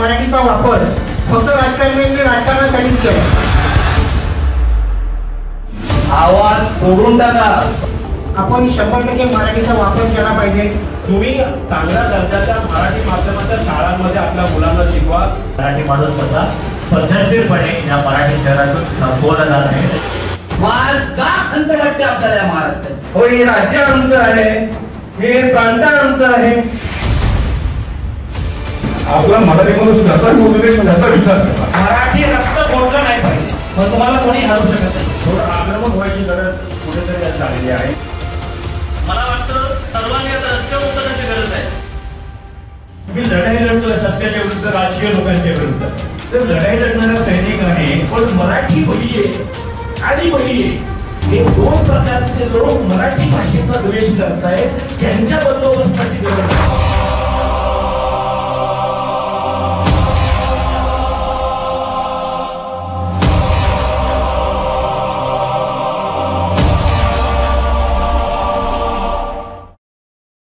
मराठीचा वापर फक्त राजकारण्यांनी राजकारणासाठीच केला। आवाज सोडून टाका। आपण 100% मराठीचा वापर केला पाहिजे। तुम्ही चांगल्या दर्जाच्या मराठी माध्यमाच्या शाळांमध्ये आपल्या मुलांना शिकवा। मराठी माणूस कसा पद्धतशीरपणे या मराठी शहरातून संपवला जात आहे। वाद का खंत वाटते आपल्याला महाराष्ट्रात? हो, हे राज्य आमचं आहे, हे प्रांत आमचं आहे। आपला मराठी माणूस कसा बोलू दे त्याचा विचार करा। मराठी रक्त बोललं नाही पाहिजे, पण तुम्हाला कोणी हरवू शकत नाही। थोडं आक्रमक व्हायची गरज कुठेतरी आज झालेली आहे। मला वाटतं सर्वांनी आता रस्त्यावर उतरण्याची गरज आहे। मी लढाई लढतोय सत्याच्या विरुद्ध, राजकीय लोकांच्या विरुद्ध। तर लढाई लढणारा सैनिक आहे, पण मराठी बळी आहे आणि बळी आहे हे दोन प्रकारचे लोक मराठी भाषेचा द्वेष करतायत। त्यांच्या बंदोबस्ताची गरज आहे।